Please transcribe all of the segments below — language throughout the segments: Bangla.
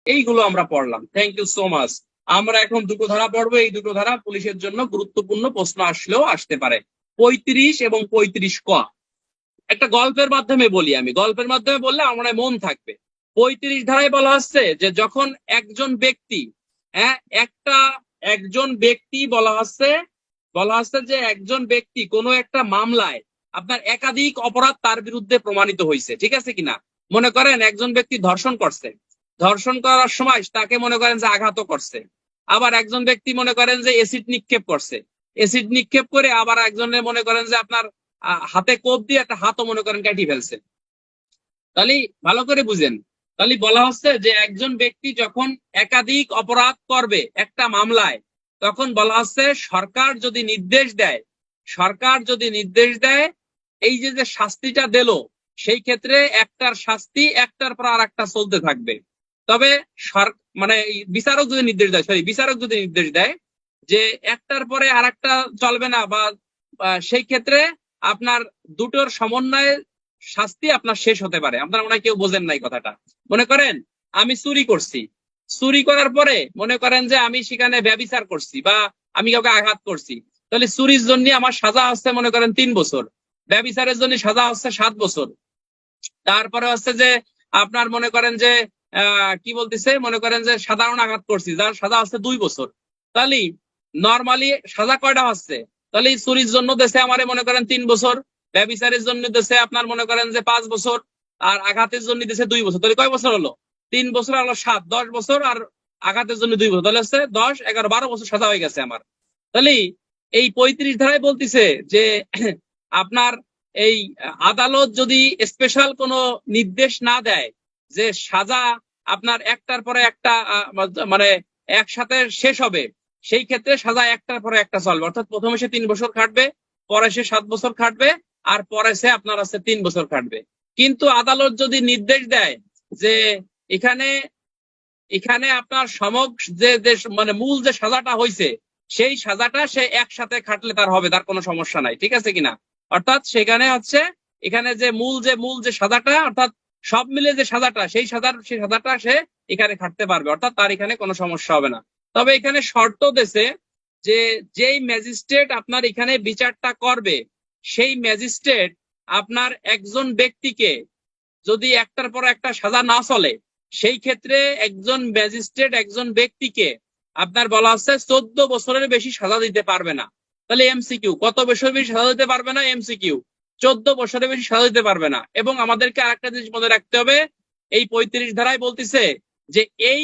এইগুলো আমরা পড়লাম। Thank you so much. আমরা এখন দুটো ধারা পড়বো। এই দুটো ধারা পুলিশের জন্য গুরুত্বপূর্ণ প্রশ্ন আসলেও আসতে পারে। 35 এবং 35 ক। একটা গল্পের মাধ্যমে বলি, আমি গল্পের মাধ্যমে বললে আমার মন থাকবে। 35 ধারায় বলা হচ্ছে যে যখন একজন ব্যক্তি, হ্যাঁ, একজন ব্যক্তি বলা হচ্ছে যে একজন ব্যক্তি কোনো একটা মামলায় আপনার একাধিক অপরাধ তার বিরুদ্ধে প্রমাণিত হয়েছে, ঠিক আছে কিনা। মনে করেন একজন ব্যক্তি ধর্ষণ করছে, ধর্ষণ করার সময় তাকে মনে করেন যে আঘাতও করছে। আবার একজন ব্যক্তি মনে করেন যে এসিড নিক্ষেপ করছে, এসিড নিক্ষেপ করে আবার একজনের মনে করেন যে আপনার হাতে কোপ দিয়ে একটা হাতও মনে করেন কাটি ফেলছে। তাহলে ভালো করে বুঝেন, তাহলে বলা হচ্ছে যে একজন ব্যক্তি যখন একাধিক অপরাধ করবে একটা মামলায়, তখন বলা হচ্ছে সরকার যদি নির্দেশ দেয় এই যে শাস্তিটা দিল, সেই ক্ষেত্রে একটার শাস্তি একটার পর আর একটা চলতে থাকবে। তবে মানে বিচারক যদি নির্দেশ দেয় যে একটার পরে আর একটা চলবে না, বা সেই ক্ষেত্রে আপনার দুটোর সমন্বয়ে শাস্তি আপনার শেষ হতে পারে। আপনারা মনে হয় কেউ বোঝেন নাই কথাটা। মনে করেন আমি চুরি করছি, চুরি করার পরে মনে করেন যে আমি সেখানে ব্যভিচার করছি বা আমি কাউকে আঘাত করছি, তাহলে চুরির জন্য আমার সাজা হচ্ছে মনে করেন 3 বছর, ব্যভিচারের জন্য সাজা হচ্ছে 7 বছর। তারপরে হচ্ছে যে আপনার মনে করেন যে কি বলতেছে, মনে করেন যে সাধারণ আঘাত করছি, যার সাজা হচ্ছে 2 বছর। তাহলে নর্মালি সাজা কয়টা হচ্ছে? তাহলে চুরির জন্য দেশে আমার মনে করেন 3 বছর, ব্যভিচারের জন্য দেশে আপনার মনে করেন যে 5 বছর, আর আঘাতের জন্য দেশে 2 বছর। তাহলে কয় বছর হলো? 3 বছর হলো 7, 10 বছর, আর আঘাতের জন্য 2 বছর, তাহলে হচ্ছে 10, 11, 12 বছর সাজা হয়ে গেছে আমার। তাহলে এই 35 ধারায় বলতেছে যে আপনার এই আদালত যদি স্পেশাল কোনো নির্দেশ না দেয় যে সাজা আপনার একটার পরে একটা মানে একসাথে শেষ হবে, সেই ক্ষেত্রে সাজা একটার পরে একটা চলবে। অর্থাৎ প্রথমে সে 3 বছর খাটবে, পরে সে 7 বছর খাটবে, আর পরে সে আপনার আছে 3 বছর খাটবে। কিন্তু আদালত যদি নির্দেশ দেয় যে এখানে আপনার যে মানে মূল যে সাজাটা হয়েছে, সেই সাজাটা সে একসাথে খাটলে তার হবে, তার কোনো সমস্যা নাই, ঠিক আছে কিনা। অর্থাৎ সেখানে হচ্ছে এখানে যে মূল যে সাজাটা, অর্থাৎ সব মিলে যে সাজাটা, সেই সাজাটা সে এখানে খাটতে পারবে, অর্থাৎ তার এখানে কোনো সমস্যা হবে না। তবে এখানে শর্ত দেছে যে যেই ম্যাজিস্ট্রেট আপনার এখানে বিচারটা করবে, সেই ম্যাজিস্ট্রেট আপনার একজন ব্যক্তিকে যদি একটার পর একটা সাজা না চলে, সেই ক্ষেত্রে একজন ম্যাজিস্ট্রেট একজন ব্যক্তিকে আপনার বলা হচ্ছে 14 বছরের বেশি সাজা দিতে পারবে না। তাহলে এমসিকিউ, কত বছর বেশি সাজা দিতে পারবে না? এমসিকিউ, 14 বছরের বেশি সাজা দিতে পারবে না। এবং আমাদেরকে আরেকটা জিনিস মনে রাখতে হবে, এই 35 ধারায় বলতেছে যে এই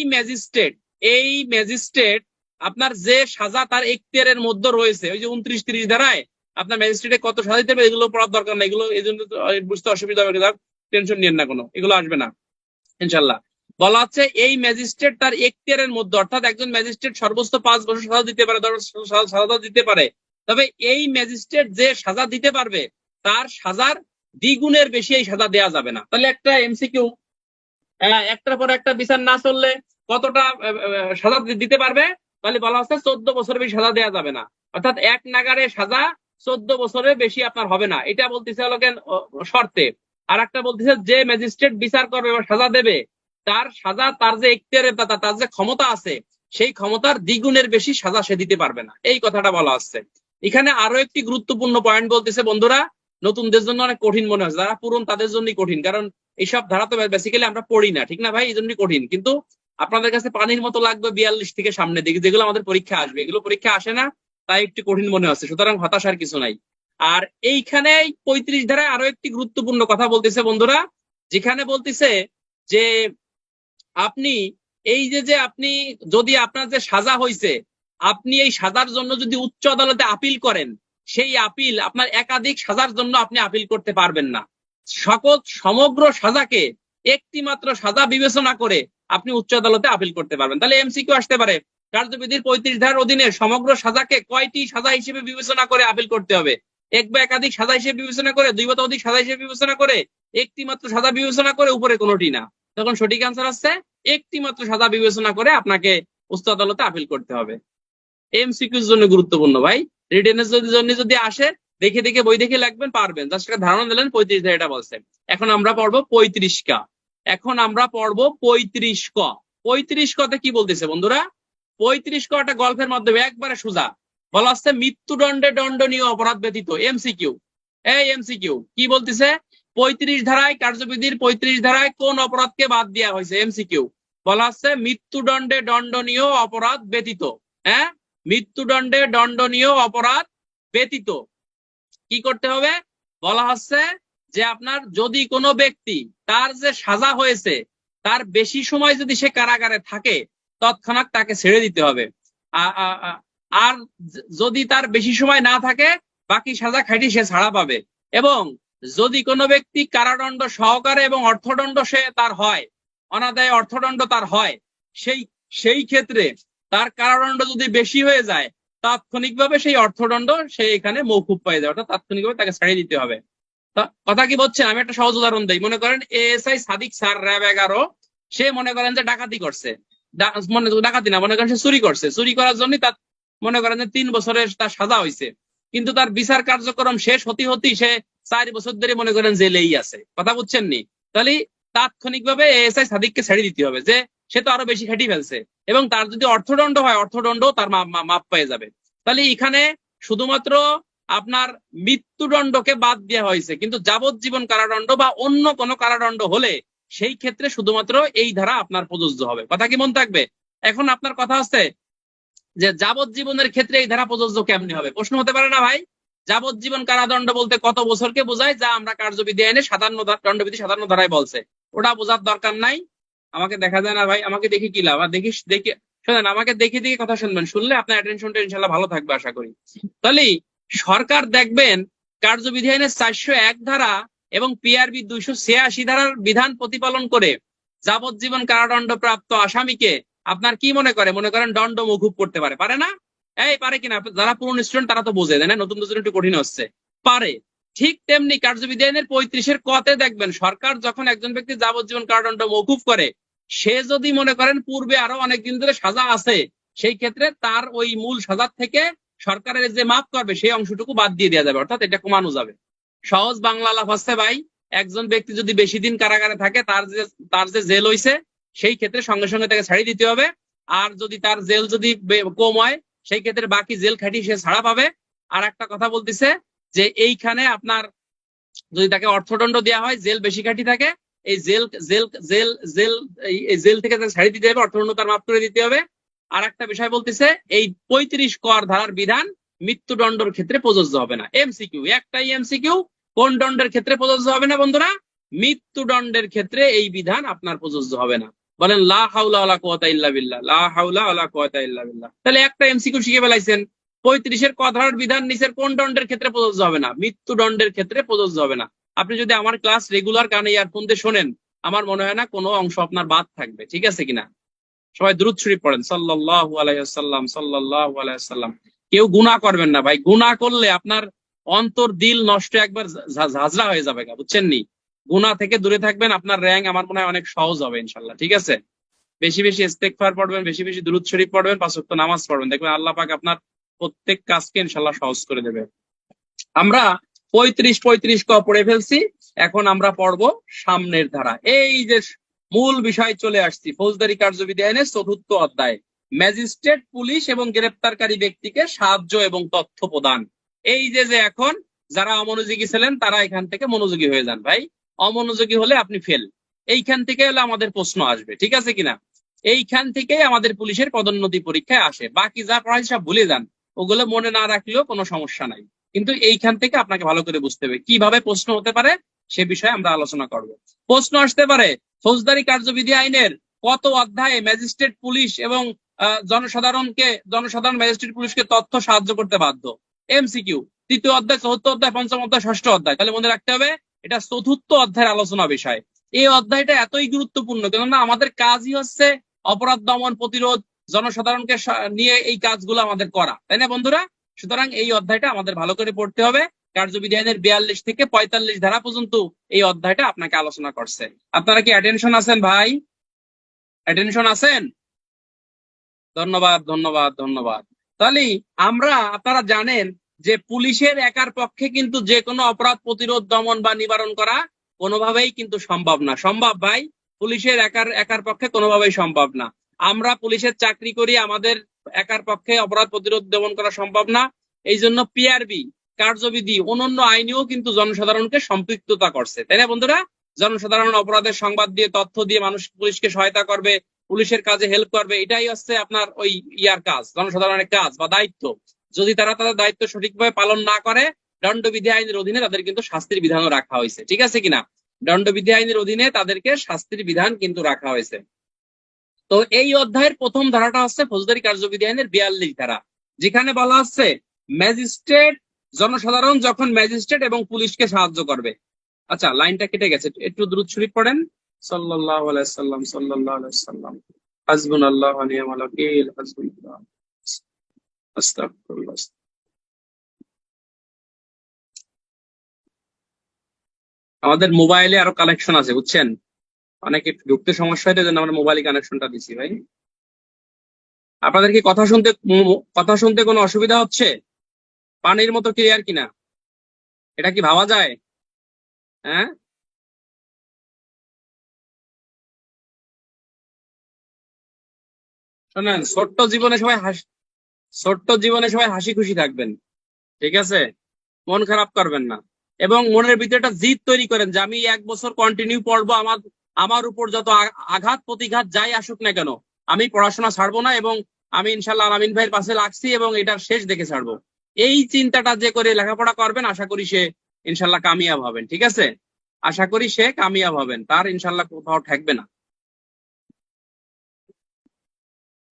ম্যাজিস্ট্রেট আপনার যে সাজা তার এখতিয়ারের মধ্যে রয়েছে, ওই যে 29, 30 ধারায় আপনার ম্যাজিস্ট্রেটে কত সাজা দিতে হবে এগুলো পড়ার দরকার নেই, এগুলো এই জন্য বুঝতে অসুবিধা হবে, টেনশন নিয়েন না, কোনো এগুলো আসবে না ইনশাল্লাহ। বলা হচ্ছে এই ম্যাজিস্ট্রেট তার এখতিয়ারের মধ্যে, অর্থাৎ একজন ম্যাজিস্ট্রেট সর্বোচ্চ 5 বছর সাজা দিতে পারে, 10 বছর সাজা দিতে পারে। তবে এই ম্যাজিস্ট্রেট যে সাজা দিতে পারবে, তার সাজার দ্বিগুণের বেশি এই সাজা দেওয়া যাবে না। তাহলে একটা এমসিকিউ, একটার পর একটা বিচার না চললে কতটা সাজা দিতে পারবে? তাহলে বলা হচ্ছে 14 বছরের বেশি সাজা দেওয়া যাবে না, অর্থাৎ এক নাগারে সাজা 14 বছরের বেশি আপনার হবে না। এটা বলতেছে হলো কেন শর্তে। আর একটা বলতেছে যে ম্যাজিস্ট্রেট বিচার করবে বা সাজা দেবে, তার সাজা, তার যে এখতিয়ারের, তার যে ক্ষমতা আছে, সেই ক্ষমতার দ্বিগুণের বেশি সাজা সে দিতে পারবে না, এই কথাটা বলা হচ্ছে। এখানে আরো একটি গুরুত্বপূর্ণ পয়েন্ট বলতেছে বন্ধুরা, নতুনদের জন্য অনেক কঠিন মনে হচ্ছে, যারা পুরন তাদের জন্যই কঠিন, কারণ এইসব ধারা তো বেসিক্যালি আমরা পড়ি না, ঠিক না ভাই? এই জন্যই কঠিন। কিন্তু আপনাদের কাছে পানির মতো লাগবে 42 থেকে সামনের দিকে, যেগুলো আমাদের পরীক্ষা আসবে, এগুলো পরীক্ষা আসে না, তাই একটু কঠিন মনে হচ্ছে, সুতরাং হতাশার কিছু নাই। আর এইখানে 35 ধারায় আরো একটি গুরুত্বপূর্ণ কথা বলতেছে বন্ধুরা, যেখানে বলতেছে যে আপনি এই যে আপনি যদি আপনার যে সাজা হয়েছে, আপনি এই সাজার জন্য যদি উচ্চ আদালতে আপিল করেন, সেই আপিল আপনার একাধিক সাজার জন্য আপনি আপিল করতে পারবেন না। সমগ্র সাজাকে একটি মাত্র সাজা বিবেচনা করে আপনি উচ্চ আদালতে আপিল করতে পারবেন। তাহলে এমসিকিউ আসতে পারে, কার্যবিধির 35 ধারার অধীনে সমগ্র সাজাকে কয়টি সাজা হিসেবে বিবেচনা করে আপিল করতে হবে? এক বা একাধিক সাজা হিসেবে বিবেচনা করে, 2 বা অধিক সাজা হিসেবে বিবেচনা করে, একটি মাত্র সাজা বিবেচনা করে, উপরে কোনোটি না? তখন সঠিক আনসার হচ্ছে একটি মাত্র সাজা বিবেচনা করে আপনাকে উচ্চ আদালতে আপিল করতে হবে। এমসিকিউর জন্য গুরুত্বপূর্ণ ভাই। রিটেনের জন্য যদি আসে, দেখে দেখে বই দেখে লাগবেন, পারবেন। জাস্ট একটা ধারণা দিলেন 35 ধারা এটা বলছে। এখন আমরা পড়বো 35 কা। 35 কতে কি বলতেছে বন্ধুরা? 35 কটা গল্পের মাধ্যমে একবারে সোজা বলা হচ্ছে মৃত্যুদণ্ডে দণ্ডনীয় অপরাধ ব্যতীত। এমসিকিউ, এই এমসিকিউ কি বলতেছে? 35 ধারায়, কার্যবিধির 35 ধারায় কোন অপরাধকে বাদ দেওয়া হয়েছে? এমসিকিউ বলা হচ্ছে মৃত্যুদণ্ডে দণ্ডনীয় অপরাধ ব্যতীত। হ্যাঁ, মৃত্যুদণ্ডে দণ্ডনীয় অপরাধ ব্যতীত কি করতে হবে? বলা হচ্ছে যে আপনার যদি কোনো ব্যক্তি তার যে সাজা হয়েছে তার বেশি সময় যদি সে কারাগারে থাকে তৎক্ষণাৎ তাকে ছেড়ে দিতে হবে। আর যদি তার বেশি সময় না থাকে বাকি সাজা খাটি সে ছাড়া পাবে। এবং যদি কোনো ব্যক্তি কারাদণ্ড সহকারে এবং অর্থদণ্ড সে তার হয়, অনাদায়ে অর্থদণ্ড তার হয়, সেই ক্ষেত্রে তার কারাদণ্ড যদি বেশি হয়ে যায় তাৎক্ষণিকভাবে সেই অর্থদণ্ড সে এখানে মৌকুফ পাই যায়, অর্থাৎ তাৎক্ষণিকভাবে তাকে ছাড়িয়ে দিতে হবে। কথা কি বলছেন? আমি একটা সহজ উদাহরণ দিই। মনে করেন এএসআই সাদিক স্যার, র্যাব 11, সে মনে করেন যে ডাকাতি করছে, ডাকাতি না, মনে করেন সে চুরি করছে, চুরি করার জন্য তার মনে করেন যে 3 বছরের তার সাজা হয়েছে, কিন্তু তার বিচার কার্যক্রম শেষ হতে সে 4 বছর ধরে মনে করেন জেলেই আছে। কথা বুঝছেন নি? তাহলে তাৎক্ষণিকভাবে এএসআই সাদিককে ছেড়ে দিতে হবে, যে সে তো আরো বেশি খাটি ফেলছে, এবং তার যদি অর্থদণ্ড হয় অর্থদণ্ড তার মাপ পেয়ে যাবে। তাহলে এখানে শুধুমাত্র আপনার মৃত্যুদণ্ডকে বাদ দেওয়া হয়েছে, কিন্তু যাবজ্জীবন কারাদণ্ড বা অন্য কোনো কারাদণ্ড হলে সেই ক্ষেত্রে শুধুমাত্র এই ধারা আপনার প্রযোজ্য হবে। কথা কি মনে থাকবে? এখন আপনার কথা হচ্ছে যে যাবজ্জীবনের ক্ষেত্রে এই ধারা প্রযোজ্য কেমনি হবে? প্রশ্ন হতে পারে না ভাই? যাবজ্জীবন কারাদণ্ড বলতে কত বছরকে বোঝায়, যা আমরা কার্যবিধি আইনে দণ্ডবিধি 57 ধারায় বলছে, ওটা বোঝার দরকার নাই। আমাকে দেখা যায় না ভাই, আমাকে দেখি কি লাভ? আর দেখে শোনেন, আমাকে দেখে কথা শুনবেন, শুনলে আপনার অ্যাটেনশনটা ইনশাল্লাহ ভালো থাকবে আশা করি। তাহলে সরকার দেখবেন কার্যবিধি আইনের 401 ধারা এবং পিআরবি 286 ধারার বিধান প্রতিপালন করে যাবজ্জীবন কারাদণ্ড প্রাপ্ত আসামিকে আপনার কি মনে করেন দণ্ড মৌকুফ করতে পারে? পারে না? এই পারে কিনা? যারা পুরনো স্টুডেন্ট তারা তো বোঝে, তাই না? নতুন একটু কঠিন হচ্ছে, পারে। ঠিক তেমনি কার্যবিধি আইনের 35-এর কতে দেখবেন সরকার যখন একজন ব্যক্তি যাবজ্জীবন কারাদণ্ড মৌকুফ করে, সে যদি মনে করেন পূর্বে আরো অনেকদিন ধরে সাজা আছে, সেই ক্ষেত্রে তার ওই মূল সাজার থেকে সরকারের যে মাফ করবে সেই অংশটুকু বাদ দিয়ে দেওয়া যাবে, অর্থাৎ এটা কমানো যাবে। সহজ বাংলা লাভ হচ্ছে ভাই, একজন ব্যক্তি যদি বেশি দিন কারাগারে থাকে তার যে জেল হইছে সেই ক্ষেত্রে সঙ্গে সঙ্গে তাকে ছাড়িয়ে দিতে হবে। আর যদি তার জেল যদি কম হয় সেই ক্ষেত্রে বাকি জেল খাটিয়ে সে ছাড়া পাবে। আর একটা কথা বলতেছে যে এইখানে আপনার যদি তাকে অর্থদণ্ড দেওয়া হয়, জেল বেশি খাটি থাকে, এই জেল থেকে তাকে ছাড়িয়ে দিতে হবে, অর্থদণ্ড তার মাফ করে দিতে হবে। আর একটা বিষয় বলতেছে এই 35 কর ধারার বিধান মৃত্যুদণ্ডের ক্ষেত্রে প্রযোজ্য হবে না। এমসিকিউ, একটাই এমসিকিউ, কোন দণ্ডের ক্ষেত্রে প্রযোজ্য হবে না বন্ধুরা? মৃত্যুদণ্ডের ক্ষেত্রে এই বিধান আপনার প্রযোজ্য হবে না। বলেন লা হাওলা ওয়ালা কুওয়াতা ইল্লা বিল্লাহ, লা হাওলা ওয়ালা কুওয়াতা ইল্লা বিল্লাহ। তাহলে একটা এমসিকিউ শিখে ফেলাইছেন, 35-এর ক ধারার বিধান নিচের কোন দণ্ডের ক্ষেত্রে প্রযোজ্য হবে না? মৃত্যুদণ্ডের ক্ষেত্রে প্রযোজ্য হবে না। আপনি যদি আমার ক্লাস রেগুলার কানে ইয়ারফোন দিয়ে শোনেন, আমার মনে হয় না কোনো অংশ আপনার বাদ থাকবে। ঠিক আছে কিনা? সবাই দুরূদ শরীফ পড়েন, সাল্লাল্লাহু আলাইহি ওয়াসাল্লাম, সাল্লাল্লাহু আলাইহি ওয়াসাল্লাম। কেউ গুনাহ করবেন না ভাই, গুনাহ করলে আপনার অন্তর দিল নষ্ট একবার ঝাঁঝরা হয়ে যাবে, বুঝছেন নি? গুনাহ থেকে দূরে থাকবেন, আপনার র্যাঙ্ক আমার মনে হয় অনেক সহজ হবে ইনশাআল্লাহ। ঠিক আছে? বেশি বেশি ইস্তেগফার পড়বেন, বেশি বেশি দুরূদ শরীফ পড়বেন, 5 ওয়াক্ত নামাজ পড়বেন, দেখবেন আল্লাহ পাক আপনার প্রত্যেক কাজকে ইনশাআল্লাহ সহজ করে দেবে। আমরা 35 ক পড়ে ফেলছি, এখন আমরা পড়বো সামনের ধারা। এই যে মূল বিষয় চলে আসছি, ফৌজদারি কার্যবিধি আইনের 4র্থ অধ্যায়, ম্যাজিস্ট্রেট, পুলিশ এবং গ্রেপ্তারকারী ব্যক্তিকে সাহায্য এবং তথ্য প্রদান। এই যে এখন যারা অমনোযোগী ছিলেন তারা এখান থেকে মনোযোগী হয়ে যান ভাই, অমনোযোগী হলে আপনি ফেল। এইখান থেকে হলে আমাদের প্রশ্ন আসবে, ঠিক আছে কিনা? এইখান থেকে আমাদের পুলিশের পদোন্নতি পরীক্ষায় আসে। বাকি যা পড়াই সব ভুলে যান, ওগুলো মনে না রাখলেও কোনো সমস্যা নাই, কিন্তু এইখান থেকে আপনাকে ভালো করে বুঝতে হবে কিভাবে প্রশ্ন হতে পারে, সে বিষয়ে আমরা আলোচনা করব। প্রশ্ন আসতে পারে ফৌজদারি কার্যবিধি আইনের কত অধ্যায়ে ম্যাজিস্ট্রেট, পুলিশ এবং জনসাধারণ ম্যাজিস্ট্রেট, পুলিশকে তথ্য সাহায্য করতে বাধ্য? এমসিকিউ, 3য় অধ্যায়, 4র্থ অধ্যায়, 5ম অধ্যায়, 6ষ্ঠ অধ্যায়। তাহলে মনে রাখতে হবে এটা 4র্থ অধ্যায়ের আলোচনা বিষয়। এই অধ্যায়টা এতই গুরুত্বপূর্ণ কেননা আমাদের কাজই হচ্ছে অপরাধ দমন, প্রতিরোধ, জনসাধারণকে নিয়ে এই কাজগুলো আমাদের করা, তাই না বন্ধুরা? সুতরাং এই অধ্যায়টা আমাদের ভালো করে পড়তে হবে। কার্যবিধি আইনের 42 থেকে 45 ধারা পর্যন্ত এই অধ্যায়টা আপনাকে আলোচনা করছে। আপনারা কি অ্যাটেনশন আছেন ভাই? অ্যাটেনশন আছেন? ধন্যবাদ, ধন্যবাদ, ধন্যবাদ। তাহলে আপনারা জানেন যে পুলিশের একার পক্ষে কিন্তু যে কোনো অপরাধ প্রতিরোধ, দমন বা নিবারণ করা কোনোভাবেই কিন্তু সম্ভব না। সম্ভব ভাই? পুলিশের একার পক্ষে কোনোভাবেই সম্ভব না। আমরা পুলিশের চাকরি করি, আমাদের একার পক্ষে অপরাধ প্রতিরোধ দমন করা সম্ভব না। এই জন্য পিআরবি কার্যবিধি অন্যান্য আইনেও কিন্তু জনসাধারণকে সম্পৃক্ততা করছে, তাই না বন্ধুরা? জনসাধারণ অপরাধের সংবাদ দিয়ে, তথ্য দিয়ে মানুষ পুলিশকে সহায়তা করবে, পুলিশের কাজে হেল্প করবে, এটাই হচ্ছে আপনার ওই ইয়ার কাজ, জনসাধারণের কাজ বা দায়িত্ব। যদি তারা তাদের দায়িত্ব সঠিকভাবে পালন না করে, দণ্ডবিধি আইনের অধীনে তাদের কিন্তু শাস্তির বিধানও রাখা হয়েছে, ঠিক আছে কিনা? দণ্ডবিধি আইনের অধীনে তাদেরকে শাস্তির বিধান কিন্তু রাখা হয়েছে। তো এই অধ্যায়ের প্রথম ধারাটা হচ্ছে ফৌজদারি কার্যবিধি আইনের 42 ধারা, যেখানে বলা হচ্ছে ম্যাজিস্ট্রেট, জনসাধারণ যখন ম্যাজিস্ট্রেট এবং পুলিশকে সাহায্য করবে। আচ্ছা, লাইনটা কেটে গেছে, একটু দ্রুত শরীফ পড়েন। সাল্লাল্লাহু আলাইহি সাল্লাম, সাল্লাল্লাহু আলাইহি সাল্লাম, হাসবুনাল্লাহু ওয়া নি'মাল ওয়াকিল, হাসবুনাল্লাহ, আস্তাগফিরুল্লাহ। আমাদের মোবাইলে আরো কানেকশন আছে, বুঝছেন? অনেকে ঢুকতে সমস্যা হয়, জন্য আমরা মোবাইলে কানেকশনটা দিচ্ছি ভাই। আপনাদের কি কথা শুনতে কোনো অসুবিধা হচ্ছে? পানির মতো ক্লিয়ার কিনা? এটা কি ভাবা যায়? হ্যাঁ, শোনেন, ছোট্ট জীবনে সবাই হাসি খুশি থাকবেন, ঠিক আছে? মন খারাপ করবেন না, এবং মনের ভিতরে একটা জিদ তৈরি করেন যে আমি 1 বছর কন্টিনিউ পড়বো, আমার উপর যত আঘাত প্রতিঘাত যাই আসুক না কেন, আমি পড়াশোনা ছাড়বো না, এবং আমি ইনশাল্লাহ আলামিন ভাইয়ের পাশে লাগছি এবং এটার শেষ দেখে ছাড়বো। এই চিন্তাটা যে করে লেখাপড়া করবেন, আশা করি সে ইনশাল্লাহ কামিয়াব হবেন, ঠিক আছে? আশা করি সে কামিয়াব হবেন, তার ইনশাল্লাহ কোথাও ঠেকবে না।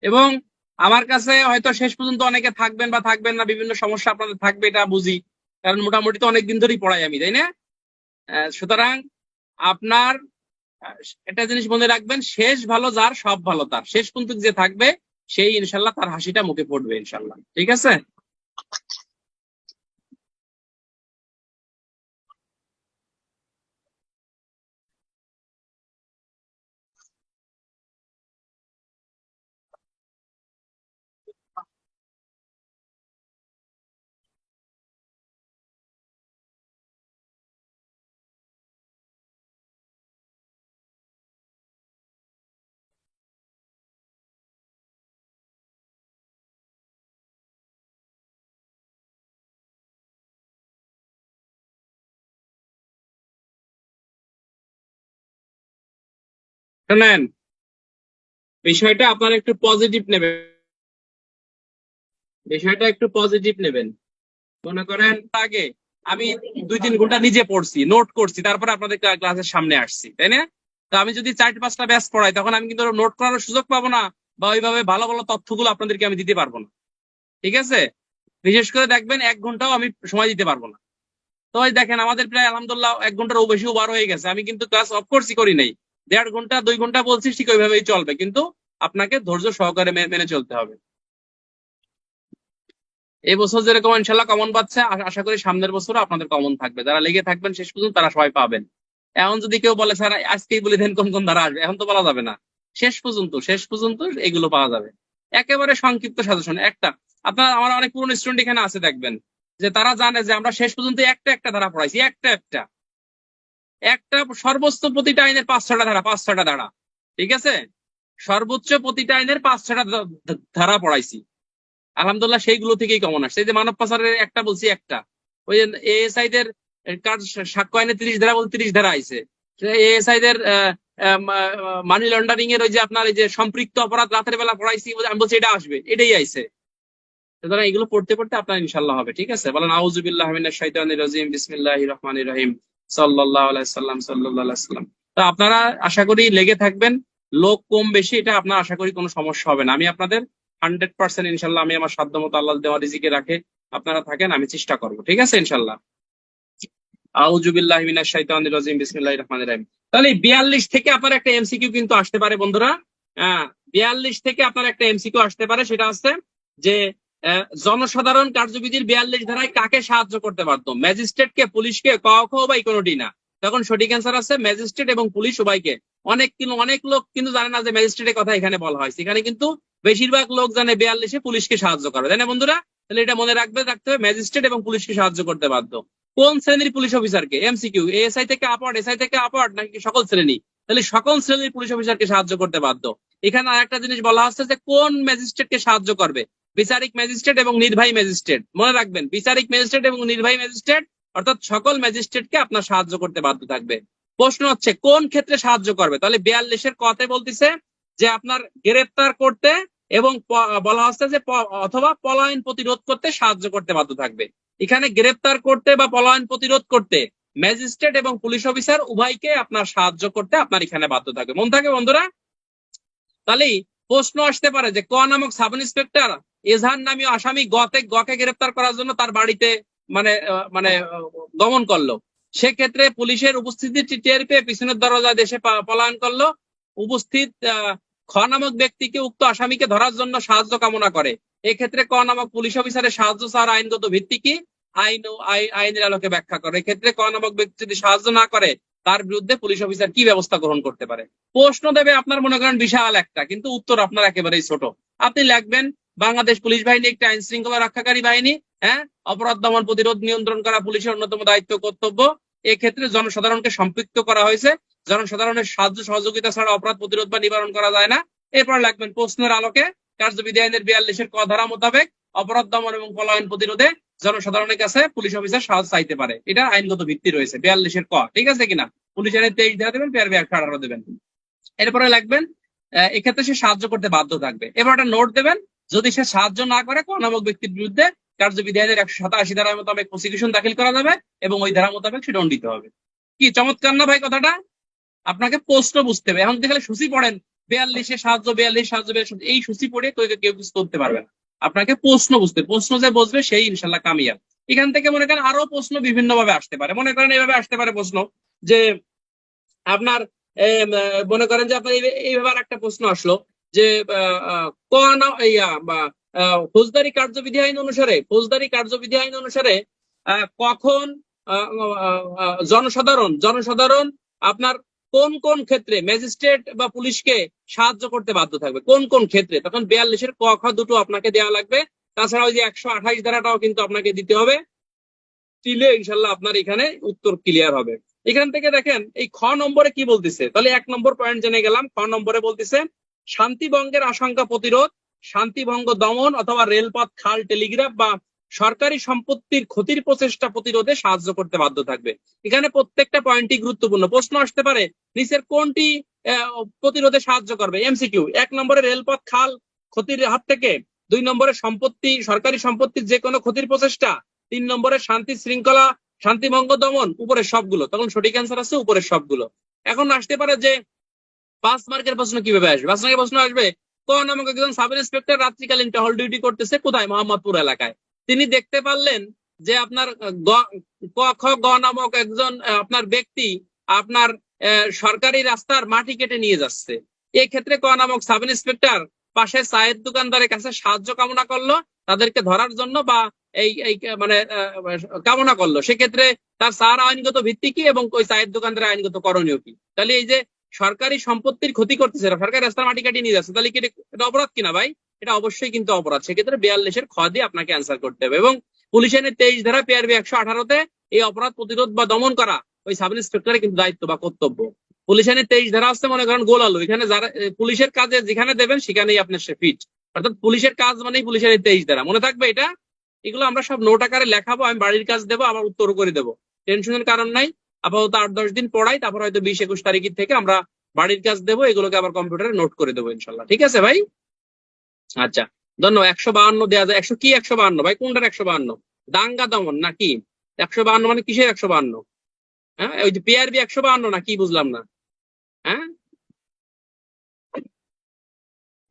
এবং আমার কাছে হয়তো শেষ পর্যন্ত অনেকে থাকবেন বা থাকবেন না, বিভিন্ন সমস্যা আপনাদের থাকবে, এটা বুঝি, কারণ মোটামুটি তো অনেকদিন ধরেই পড়াই আমি, তাই না? সুতরাং আপনার একটা জিনিস মনে রাখবেন, শেষ ভালো যার সব ভালো তার, শেষ পর্যন্ত যে থাকবে সেই ইনশাল্লাহ তার হাসিটা মুখে পড়বে ইনশাল্লাহ, ঠিক আছে? শোনেন, বিষয়টা আপনারা একটু পজিটিভ নেবেন, বিষয়টা একটু পজিটিভ নেবেন। মনে করেন আগে আমি 2-3 ঘন্টা নিজে পড়ছি, নোট করছি, তারপরে আপনাদের ক্লাসের সামনে আসছি, তাই না? তো আমি যদি 4-5টা ব্যাচ পড়াই, তখন আমি কিন্তু নোট করার সুযোগ পাবো না, বা ওইভাবে ভালো ভালো তথ্যগুলো আপনাদেরকে আমি দিতে পারবো না, ঠিক আছে? বিশেষ করে দেখবেন 1 ঘন্টাও আমি সময় দিতে পারবো না। তো ওই দেখেন, আমাদের প্রায় আলহামদুলিল্লাহ 1 ঘন্টারও বেশি ওভার হয়ে গেছে, আমি কিন্তু ক্লাস অফ কোর্সই করি নাই। 1.5 ঘন্টা 2 ঘন্টা বলছি, ঠিক ওইভাবেই চলবে, কিন্তু আপনাকে ধৈর্য সহকারে মেনে চলতে হবে। এই বছর যেরকম ইনশাল্লাহ কমন পাচ্ছে, আশা করি সামনের বছরও আপনাদের কমন থাকবে। যারা লেগে থাকবেন শেষ পর্যন্ত, তারা সবাই পাবেন। এখন যদি কেউ বলে স্যার আজকেই বলে দেন কোন কোন ধারা আসবে, এখন তো বলা যাবে না। শেষ পর্যন্ত এগুলো পাওয়া যাবে। একেবারে সংক্ষিপ্ত সাজেশন একটা, আপনার আমার অনেক পুরনো স্টুডেন্ট এখানে আছে, দেখবেন যে তারা জানে যে আমরা শেষ পর্যন্ত একটা একটা ধারা পড়াইছি, একটা একটা একটা সর্বোচ্চ প্রতিটা আইনের 5-6টা ধারা, 5-6টা ধারা, ঠিক আছে? সর্বোচ্চ প্রতিটা আইনের 5-6টা ধারা পড়াইছি, আলহামদুলিল্লাহ সেইগুলো থেকেই কমন আসছে। এই যে মানব পাচারের একটা বলছি, একটা ওই যে এএসআই দের কাজ সাক্ষ্য আইনে 30 ধারা বলতে 30 ধারা আইছে। এএসআই দের মানি লন্ডারিং এর ওই যে আপনার এই যে সম্পৃক্ত অপরাধ রাতের বেলা পড়াইছি, আমি বলছি এটা আসবে, এটাই আইছে। সুতরাং এগুলো পড়তে পড়তে আপনার ইনশাল্লাহ হবে, ঠিক আছে? বলেন আউযু বিল্লাহি মিনাশ শাইতানির রাজিম, বিসমিল্লাহির রহমানির রহিম, সাল্লাল্লাহু আলাইহি সাল্লাম, সাল্লাল্লাহু আলাইহি সাল্লাম। তো আপনারা আশা করি লেগে থাকবেন, লোক কম বেশি এটা আপনার আশা করি কোনো সমস্যা হবে না। আমি আপনাদের 100% ইনশাল্লাহ, আমি আমার সাধ্য মতো আল্লাহ দেওয়া রিজিকে রাখে আপনারা থাকেন, আমি চেষ্টা করবো, ঠিক আছে ইনশাল্লাহ। আউযু বিল্লাহি মিনাশ শাইতানির রাজিম, বিসমিল্লাহির রহমানির রহিম। তাহলে 42 থেকে আপনার একটা এমসিকিউ কিন্তু আসতে পারে বন্ধুরা। 42 থেকে আপনার একটা এমসিকিউ আসতে পারে, সেটা হচ্ছে যে জনসাধারণ কার্যবিধির 42 ধারায় কাকে সাহায্য করতে পারতো? ম্যাজিস্ট্রেটকে, পুলিশকে, ক বা ইকোনোটি না? তখন সঠিক অ্যান্সার আছে ম্যাজিস্ট্রেট এবং পুলিশ উভয়কে। অনেক লোক কিন্তু জানে না যে ম্যাজিস্ট্রেটের কথা এখানে বলা হয়েছে, এখানে কিন্তু বেশিরভাগ লোক জানে 42-এ পুলিশকে সাহায্য করবে, তাই না বন্ধুরা? তাহলে এটা মনে রাখতে হবে, ম্যাজিস্ট্রেট এবং পুলিশকে সাহায্য করতে বাধ্য। কোন শ্রেণীর পুলিশ অফিসারকে? এমসিকিউ, এএসআই থেকে আপার্ট, এসআই থেকে আপার্ট, নাকি সকল শ্রেণী? তাহলে সকল শ্রেণীর পুলিশ অফিসারকে সাহায্য করতে বাধ্য। এখানে আরেকটা জিনিস বলা হচ্ছে যে কোন ম্যাজিস্ট্রেটকে সাহায্য করবে, বিচারিক ম্যাজিস্ট্রেট এবং নির্বাহী ম্যাজিস্ট্রেট। মনে রাখবেন, বিচারিক ম্যাজিস্ট্রেট এবং নির্বাহী ম্যাজিস্ট্রেট অর্থাৎ সকল ম্যাজিস্ট্রেটকে আপনার সাহায্য করতে বাধ্য থাকবে। প্রশ্ন হচ্ছে কোন ক্ষেত্রে সাহায্য করবে, তাহলে 42-এর কতে বলতেছে যে আপনার গ্রেপ্তার করতে এবং বলা হচ্ছে যে অথবা পলায়ন প্রতিরোধ করতে সাহায্য করতে বাধ্য থাকবে। এখানে গ্রেপ্তার করতে বা পলায়ন প্রতিরোধ করতে ম্যাজিস্ট্রেট এবং পুলিশ অফিসার উভয়কে আপনার সাহায্য করতে আপনার এখানে বাধ্য থাকবে। মন থাকে বন্ধুরা? তাহলে প্রশ্ন আসতে পারে যে ক নামক সাব ইন্সপেক্টর এজাহার নামীয় আসামি গকে গ্রেপ্তার করার জন্য তার বাড়িতে মানে মানে গমন করলো, সেক্ষেত্রে পুলিশের উপস্থিতি টের পেয়ে পিছনের দরজা দেশে পলায়ন করলো। উপস্থিত খ নামক ব্যক্তিকে উক্ত আসামিকে ধরার জন্য সাহায্য কামনা করে। এক্ষেত্রে ক নামক পুলিশ অফিসারের সাহায্য ছাড়া আইনগত ভিত্তি কি, আইনের আলোকে ব্যাখ্যা করে। এক্ষেত্রে ক নামক ব্যক্তি যদি সাহায্য না করে তার বিরুদ্ধে পুলিশ অফিসার কি ব্যবস্থা গ্রহণ করতে পারে। প্রশ্ন দেবে আপনার মনে করেন বিশাল একটা, কিন্তু উত্তর আপনার একেবারেই ছোট। আপনি লিখবেন বাংলাদেশ পুলিশ বাহিনী একটি আইন শৃঙ্খলা রক্ষাকারী বাহিনী, হ্যাঁ, অপরাধ দমন প্রতিরোধ নিয়ন্ত্রণ করা পুলিশের অন্যতম দায়িত্ব কর্তব্য। এক্ষেত্রে জনসাধারণকে সম্পৃক্ত করা হয়েছে, জনসাধারণের সাহায্য সহযোগিতা ছাড়া অপরাধ প্রতিরোধ বা নিবারণ করা যায় না। এরপর লিখবেন প্রশ্নের আলোকে কার্যবিধি আইনের 42-এর ক ধারা মোতাবেক অপরাধ দমন এবং পলায়ন প্রতিরোধে জনসাধারণের কাছে পুলিশ অফিসার সাহায্য চাইতে পারে। এটা আইনগত ভিত্তি রয়েছে 42-এর ক, ঠিক আছে কিনা? পুলিশ আইনের 23 ধারা দেবেন, PRB 118 দেবেন। এরপরে লিখবেন এক্ষেত্রে সে সাহায্য করতে বাধ্য থাকবে। এবার একটা নোট দেবেন, যদি সে সাহায্য না করে ক নামক ব্যক্তির বিরুদ্ধে কার্যবিধি আইনের 187 ধারা মোতাবেক প্রসিকিউশন দাখিল করা যাবে এবং ওই ধারা মোতাবেক সে দণ্ডিত হবে। কি চমৎকার না ভাই কথাটা? আপনাকে প্রশ্ন বুঝতে হবে। এখন দেখলে সূচি পড়েন 42-এ সাহায্য, 42 সাহায্য, এই সূচি পড়ে কেউ কিছু করতে পারবে না। আপনাকে প্রশ্ন বুঝতে, প্রশ্ন যে বুঝবে সেই ইনশাল্লাহ কামিয়াব। এখান থেকে মনে করেন আরো প্রশ্ন বিভিন্ন ভাবে আসতে পারে। মনে করেন এইভাবে আসতে পারে প্রশ্ন যে আপনার মনে করেন যে আপনার এইভাবে একটা প্রশ্ন আসলো যে ফৌজদারি কার্যবিধি আইন অনুসারে, ফৌজদারি কার্যবিধি আইন অনুসারে কখন জনসাধারণ আপনার কোন কোন ক্ষেত্রে ম্যাজিস্ট্রেট বা পুলিশকে সাহায্য করতে বাধ্য থাকবে, কোন কোন ক্ষেত্রে, তখন 42-এর ক খ দুটো আপনাকে দেওয়া লাগবে। তাছাড়া ওই যে 128 ধারাটাও কিন্তু আপনাকে দিতে হবে, দিলে ইনশাল্লাহ আপনার এখানে উত্তর ক্লিয়ার হবে। এখান থেকে দেখেন এই খ নম্বরে কি বলতেছে, তাহলে 1 নম্বর পয়েন্ট জেনে গেলাম। খ নম্বরে বলতেছে শান্তিভঙ্গের আশঙ্কা প্রতিরোধ, শান্তিভঙ্গ দমন অথবা রেলপথ, খাল, টেলিগ্রাফ বা সরকারি সম্পত্তির ক্ষতির প্রচেষ্টা প্রতিরোধে সাহায্য করতে বাধ্য থাকবে। এখানে প্রত্যেকটা পয়েন্টই গুরুত্বপূর্ণ। প্রশ্ন আসতে পারে নিচের কোনটি প্রতিরোধে সাহায্য করবে। MCQ 1 নম্বরে রেলপথ, খাল ক্ষতির হাত থেকে, 2 নম্বরে সম্পত্তি, সরকারি সম্পত্তির যে কোনো ক্ষতির প্রচেষ্টা, 3 নম্বরে শান্তি শৃঙ্খলা, শান্তিভঙ্গ দমন, উপরের সবগুলো। তখন সঠিক অ্যান্সার আছে উপরের সবগুলো। এখন আসতে পারে যে 5 মার্কের প্রশ্ন কিভাবে আসবে। 5 মার্কের প্রশ্ন আসবে ক নামক একজন সাব ইন্সপেক্টর রাত্রিকালীন টহল ডিউটি করতেছে কোথায়, মোহাম্মদপুর এলাকায়। তিনি দেখতে পারলেন যে আপনার ক খ গ নামক একজন আপনার ব্যক্তি আপনার সরকারি রাস্তার মাটি কেটে নিয়ে যাচ্ছে। এই ক্ষেত্রে ক নামক সাব ইন্সপেক্টর পাশে চায়ের দোকানদারের কাছে সাহায্য কামনা করলো তাদেরকে ধরার জন্য, বা এই মানে কামনা করলো। সেক্ষেত্রে তার চার আইনগত ভিত্তি কি এবং ওই চায়ের দোকানদারের আইনগত করণীয় কি। তাহলে এই যে সরকারি সম্পত্তির ক্ষতি করতেছে, সরকারি রাস্তার মাটি কাটিয়ে নিয়ে যাচ্ছে, তাহলে কি এটা অপরাধ কিনা ভাই? এটা অবশ্যই কিন্তু অপরাধ। সেক্ষেত্রে 42-এর খ দিয়ে আপনাকে অ্যান্সার করতে হবে। এবং পুলিশ আইনের 23 ধারা PRB 118-তে এই অপরাধ প্রতিরোধ বা দমন করা ওই সাব ইন্সপেক্টরের কিন্তু দায়িত্ব বা কর্তব্য। পুলিশ আইনের 23 ধারা আসতে মনে করেন গোল আলু, এখানে যারা পুলিশের কাজে যেখানে দেবেন সেখানেই আপনার সে ফিট, অর্থাৎ পুলিশের কাজ মানেই পুলিশ আইনের 23 ধারা। মনে থাকবে এটা। এগুলো আমরা সব নোট আকারে লেখাবো, আমি বাড়ির কাজ দেবো, আবার উত্তর করে দেবো, টেনশনের কারণ নাই। আপাতত 8-10 দিন পড়াই, তারপর হয়তো 20-21 তারিখের থেকে আমরা বাড়ির কাজ দেবো, এগুলোকে আবার কম্পিউটারে নোট করে দেবো ইনশাল্লাহ। ঠিক আছে ভাই? আচ্ছা, ধন্যবাদ। 152 দেওয়া যায়। 100 কি 152 ভাই? কোনটার 152? দাঙ্গা দমন নাকি? 152 মানে কিসের 152? হ্যাঁ, ওই যে PRB 152 না কি? বুঝলাম না। হ্যাঁ,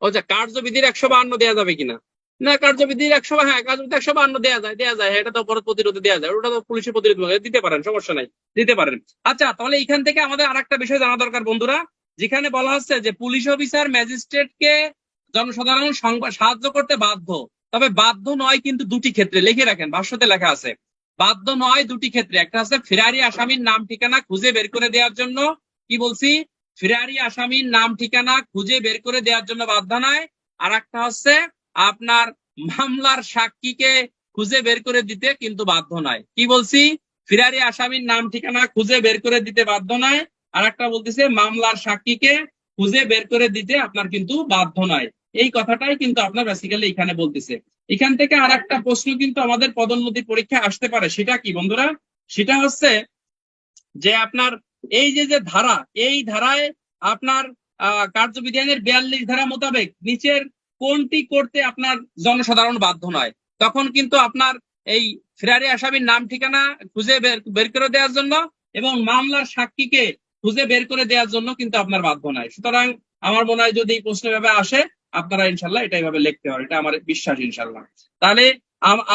আচ্ছা, কার্যবিধির 152 দেওয়া যাবে কিনা? না, কার্যবিধির 100, হ্যাঁ কার্যবিধি 152 দেওয়া যায়। এটা তো অপরাধ প্রতিরোধে দেওয়া যায়, ওটা তো পুলিশের প্রতিরোধ দিতে পারেন, সমস্যা নাই, দিতে পারেন। আচ্ছা, তাহলে এখান থেকে আমাদের আরেকটা বিষয় জানা দরকার বন্ধুরা, যেখানে বলা হচ্ছে যে পুলিশ অফিসার ম্যাজিস্ট্রেটকে জনসাধারণ সাহায্য করতে বাধ্য, তবে বাধ্য নয় কিন্তু দুটি ক্ষেত্রে। লিখে রাখেন, ভাষ্যতে লেখা আছে বাধ্য নয় দুটি ক্ষেত্রে। একটা হচ্ছে ফেরারি আসামির নাম ঠিকানা খুঁজে বের করে দেওয়ার জন্য, কি বলছি, ফেরারি আসামির নাম ঠিকানা খুঁজে বের করে দেওয়ার জন্য বাধ্য নয়। আর একটা হচ্ছে আপনার মামলার সাক্ষীকে খুঁজে বের করে দিতে কিন্তু বাধ্য নয়। কি বলছি, ফেরারি আসামির নাম ঠিকানা খুঁজে বের করে দিতে বাধ্য নয়। আর একটা বলতেছে মামলার সাক্ষীকে খুঁজে বের করে দিতে আপনার কিন্তু বাধ্য নয়। এই কথাটাই কিন্তু আপনার বেসিক্যালি এখানে বলতেছে। এখান থেকে আর একটা প্রশ্ন কিন্তু আমাদের পদোন্নতি পরীক্ষায় আসতে পারে, সেটা কি বন্ধুরা? সেটা হচ্ছে যে আপনার এই যে যে ধারা, এই ধারায় আপনার কার্যবিধানের 42 ধারা মোতাবেক নিচের কোনটি করতে আপনার জনসাধারণ বাধ্য নয়? তখন কিন্তু আপনার এই ফেরারি আসামির নাম ঠিকানা খুঁজে বের করে দেওয়ার জন্য এবং মামলার সাক্ষীকে খুঁজে বের করে দেওয়ার জন্য কিন্তু আপনার বাধ্য নয়। সুতরাং আমার মনে হয় যদি এই প্রশ্ন এভাবে আসে আপনারা ইনশাল্লাহ এটা এইভাবে লিখতে পারেন, এটা আমার বিশ্বাস ইনশাল্লাহ। তাহলে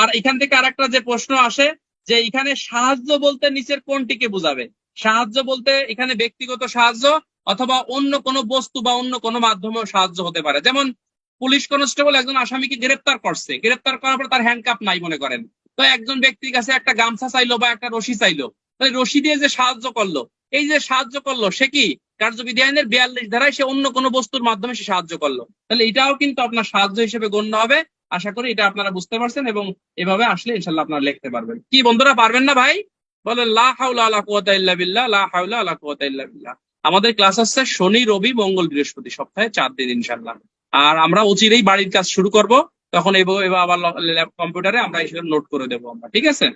আর এখান থেকে আরেকটা যে প্রশ্ন আসে যে এখানে সাহায্য বলতে নিচের কোনটিকে বোঝাবে? সাহায্য বলতে এখানে ব্যক্তিগত সাহায্য অথবা অন্য কোনো বস্তু বা অন্য কোনো মাধ্যমেও সাহায্য হতে পারে। যেমন পুলিশ কনস্টেবল একজন আসামিকে গ্রেপ্তার করছে, গ্রেপ্তার করার পর তার হ্যান্ডকাপ নাই মনে করেন, তো একজন ব্যক্তির কাছে একটা গামছা চাইলো বা একটা রশি চাইলো, তাই রশি দিয়ে যে সাহায্য করলো, এই যে সাহায্য করলো সে কি কার্যবিধি আইনের 42 ধারায় সে অন্য কোনো বস্তুর মাধ্যমে সে সাহায্য করলো, তাহলে এটাও কিন্তু আপনার সাহায্য হিসেবে গণ্য হবে। আশা করি এটা আপনারা বুঝতে পারছেন এবং এভাবে আসলে ইনশাল্লাহ আপনারা লিখতে পারবেন। কি বন্ধুরা পারবেন না ভাই? বলেন লা হাওলা ওয়ালা কুওয়াতা ইল্লা বিল্লাহ, লা হাওলা ওয়ালা কুওয়াতা ইল্লা বিল্লাহ। আমাদের ক্লাস হচ্ছে শনি, রবি, মঙ্গল, বৃহস্পতি, সপ্তাহে 4 দিন ইনশাল্লাহ। আর আমরা অচিরেই বাড়ির কাজ শুরু করব, তখন এবার আবার কম্পিউটারে আমরা এসব নোট করে দেবো আমরা, ঠিক আছে?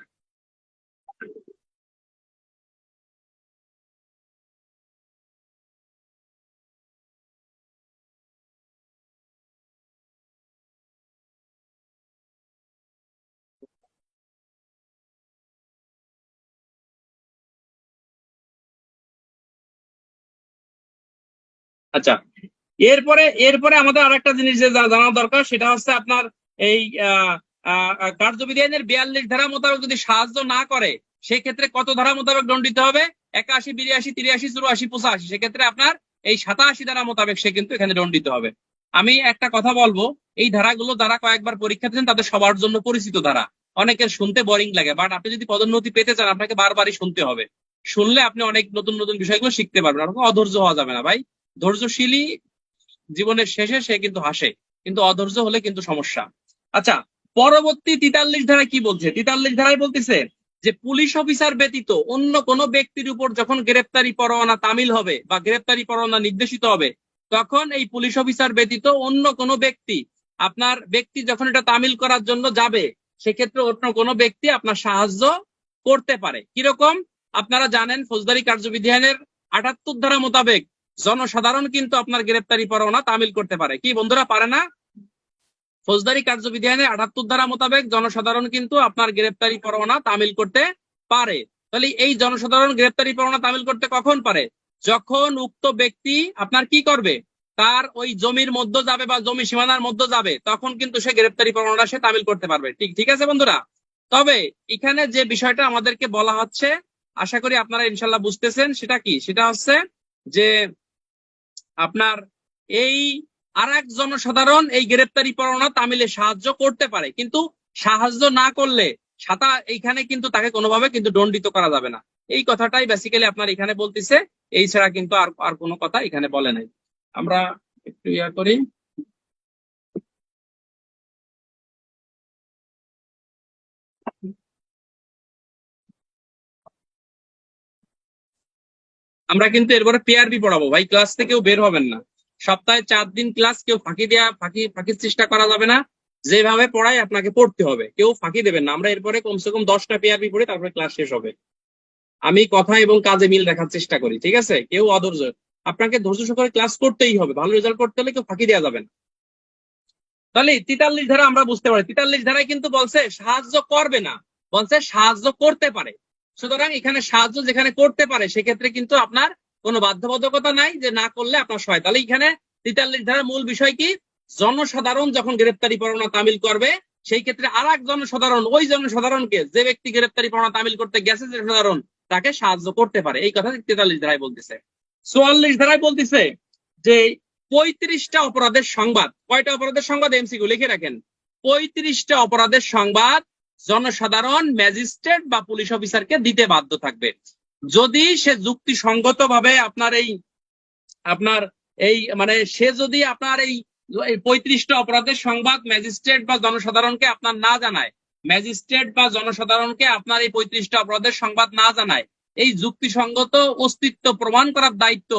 আচ্ছা, এরপরে এরপরে আমাদের আরেকটা জিনিস যে জানা দরকার সেটা হচ্ছে আপনার এই কার্যবিধি আইনের 42 ধারা মোতাবেক যদি সাহায্য না করে সেক্ষেত্রে কত ধারা মোতাবেক দণ্ডিত হবে? 81, 82, 83, 84, 85, সেক্ষেত্রে আপনার এই 87 ধারা মোতাবেক সে কিন্তু এখানে দণ্ডিত হবে। আমি একটা কথা বলবো, এই ধারাগুলো যারা কয়েকবার পরীক্ষা দিচ্ছেন তাদের সবার জন্য পরিচিত ধারা, অনেকের শুনতে বোরিং লাগে, বাট আপনি যদি পদোন্নতি পেতে চান আপনাকে বারবারই শুনতে হবে। শুনলে আপনি অনেক নতুন নতুন বিষয়গুলো শিখতে পারবেন, আপনাকে অধৈর্য হওয়া যাবে না ভাই। ধৈর্যশীলই জীবনের শেষে সে কিন্তু হাসে, কিন্তু অধৈর্য হলে কিন্তু সমস্যা। আচ্ছা, পরবর্তী 43 ধারায় কি বলছে? 43 ধারায় বলতেছে যে পুলিশ অফিসার ব্যতীত অন্য কোনো ব্যক্তির উপর যখন গ্রেপ্তারি পরোয়ানা তামিল হবে বা গ্রেপ্তারি পরোয়ানা নির্দেশিত হবে, তখন এই পুলিশ অফিসার ব্যতীত অন্য কোনো ব্যক্তি, আপনার ব্যক্তি যখন এটা তামিল করার জন্য যাবে সেক্ষেত্রে অন্য কোনো ব্যক্তি আপনার সাহায্য করতে পারে। কিরকম? আপনারা জানেন ফৌজদারি কার্যবিধি আইনের 78 ধারা মোতাবেক জনসাধারণ কিন্তু আপনার গ্রেপ্তারি পরোয়ানা তামিল করতে পারে। কি বন্ধুরা, পারে না? ফৌজদারি কার্যবিধি আইনের 78 ধারা মোতাবেক জনসাধারণ কিন্তু আপনার গ্রেপ্তারি পরোয়ানা তামিল করতে পারে। তাহলে এই জনসাধারণ গ্রেপ্তারি পরোয়ানা তামিল করতে কখন পারে? যখন উক্ত ব্যক্তি আপনার কি করবে, তার ওই জমির মধ্যে যাবে বা জমি সীমানার মধ্যে যাবে, তখন কিন্তু সে গ্রেপ্তারি পরোয়ানা সে তামিল করতে পারবে। ঠিক আছে বন্ধুরা? তবে এখানে যে বিষয়টা আমাদেরকে বলা হচ্ছে, আশা করি আপনারা ইনশাল্লাহ বুঝতেছেন, সেটা কি? সেটা হচ্ছে যে আপনার এই আর এক জনসাধারণ এই গ্রেপ্তারি পরোয়ানা তামিলে সাহায্য করতে পারে, কিন্তু সাহায্য না করলে এইখানে কিন্তু তাকে কোনোভাবে কিন্তু দণ্ডিত করা যাবে না। এই কথাটাই বেসিক্যালি আপনার এখানে বলতেছে, এই ছাড়া কিন্তু আর কোনো কথা এখানে বলে নাই। আমরা একটু করি। আমরা কিন্তু এরপরে পিআরবি পড়াবো ভাই, ক্লাস থেকেও বের হবেন না। সপ্তাহে 4 দিন ক্লাস, কেউ ফাঁকির চেষ্টা করা যাবে না। যেভাবে পড়াই আপনাকে পড়তে হবে, কেউ ফাঁকি দেবেন না। আমরা এরপরে কমসে কম 10টা পিআরবি পড়ে তারপরে ক্লাস শেষ হবে। আমি কথা এবং কাজে মিল রাখার চেষ্টা করি, ঠিক আছে? কেউ অধৈর্য, আপনাকে ধৈর্য সহকারে ক্লাস করতেই হবে, ভালো রেজাল্ট করতে হলে কেউ ফাঁকি দেওয়া যাবে না। তাহলে 43 ধারা আমরা বুঝতে পারি, 43 ধারায় কিন্তু বলছে সাহায্য করবে না, বলছে সাহায্য করতে পারে। সুতরাং এখানে সাহায্য যেখানে করতে পারে সেক্ষেত্রে কিন্তু আপনার কোনো বাধ্যবাধকতা নাই যে না করলে আপনার সহায়। তাহলে এখানে 43 ধারার মূল বিষয় কি? জনসাধারণ যখন গ্রেপ্তারি পরোয়ানা তামিল করবে সেই ক্ষেত্রে আর এক জনসাধারণ ওই জনসাধারণকে, যে ব্যক্তি গ্রেপ্তারি পরোয়ানা তামিল করতে গেছে যে সাধারণ, তাকে সাহায্য করতে পারে। এই কথা 43 ধারায় বলতেছে। 44 ধারায় বলতেছে যে 35টা অপরাধের সংবাদ, কয়টা অপরাধের সংবাদ? এমসিকিউ লিখে রাখেন। 35টা অপরাধের সংবাদ জনসাধারণ ম্যাজিস্ট্রেট বা পুলিশ অফিসারকে দিতে বাধ্য থাকবে যদি সে যুক্তিসঙ্গত ভাবে আপনার মানে সে যদি আপনার এই 35টা অপরাধের সংবাদ ম্যাজিস্ট্রেট বা জনসাধারণকে আপনার না জানায়, ম্যাজিস্ট্রেট বা জনসাধারণকে আপনার এই 35টা অপরাধের সংবাদ না জানায়, এই যুক্তিসঙ্গত অস্তিত্ব প্রমাণ করার দায়িত্ব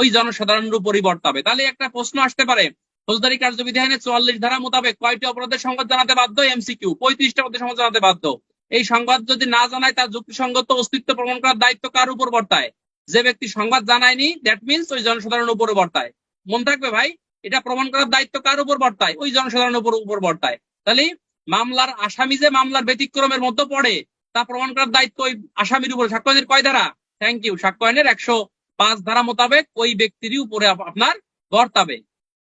ওই জনসাধারণের উপরই বর্তাবে। তাহলে একটা প্রশ্ন আসতে পারে, ফৌজদারি কার্যবিধি আইনে 44 ধারা মোতাবেক কয়টি অপরাধের সংবাদ জানাতে বাধ্য? এমসিকিউ 35টা অপরাধের সংবাদ জানাতে বাধ্য। এই সংবাদ যদি না জানায় তার যুক্তিসঙ্গত অস্তিত্ব প্রমাণ করার দায়িত্ব কার উপর বর্তায়? যে ব্যক্তি সংবাদ জানায়নি, দ্যাট মিনস ওই জনসাধারণের উপরে বর্তায়। মনে থাকবে ভাই, এটা প্রমাণ করার দায়িত্ব কার উপর বর্তায়? ওই জনসাধারণের উপর বর্তায়। তাহলে মামলার আসামি যে মামলার ব্যতিক্রমের মধ্যে পড়ে তা প্রমাণ করার দায়িত্ব ওই আসামির উপরে। সাক্ষ্য আইনের কয় ধারা? থ্যাংক ইউ, সাক্ষ্য আইনের 105 ধারা মোতাবেক ওই ব্যক্তিরই উপরে আপনার বর্তাবে।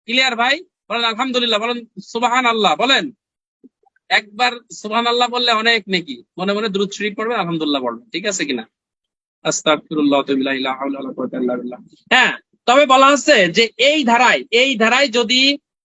ক্লিয়ার ভাই? বলেন আলহামদুলিল্লাহ, বলেন সুবহান আল্লাহ, বলেন একবার সুবহান আল্লাহ বললে অনেক নেকি। মনে মনে দুরূদ শরীফ পড়বেন, আলহামদুলিল্লাহ পড়বেন, ঠিক আছে কিনা? আস্তাগফিরুল্লাহ ওয়া আতুবু ইলাইহি, লা হাওলা ওয়ালা কুওয়াতা ইল্লা বিল্লাহ। হ্যাঁ, তবে বলা হচ্ছে যে এই ধারায় যদি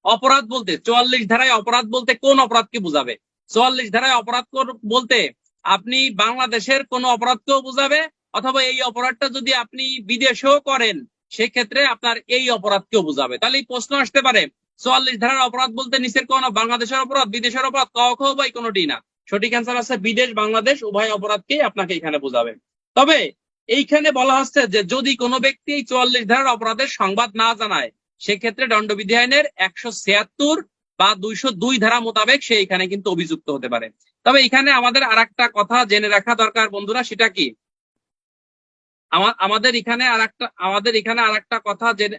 অপরাধ বলতে 44 ধারায় অপরাধ বলতে কোন অপরাধকে বুঝাবে? 44 ধারায় অপরাধ বলতে আপনি বাংলাদেশের কোন অপরাধকেও বুঝাবে, অথবা এই অপরাধটা যদি আপনি বিদেশেও করেন সেক্ষেত্রে আপনার এই অপরাধকেও বুঝাবে। তাহলে এই প্রশ্ন আসতে পারে 44 ধারার অপরাধ বলতে নিচের কোন বাংলাদেশের অপরাধ, বিদেশের অপরাধ, ক বা কোনটি না? সঠিক অ্যান্সার আছে বিদেশ বাংলাদেশ উভয় অপরাধকেই আপনাকে এখানে বুঝাবে। তবে এইখানে বলা হচ্ছে যে যদি কোনো ব্যক্তি 44 ধারার অপরাধের সংবাদ না জানায় সেক্ষেত্রে দণ্ডবিধি আইনের 176 বা 202 ধারা মোতাবেক সে এখানে কিন্তু অভিযুক্ত হতে পারে। তবে এখানে আমাদের আরেকটা কথা জেনে রাখা দরকার বন্ধুরা, সেটা কি? আমাদের এখানে আরেকটা কথা জেনে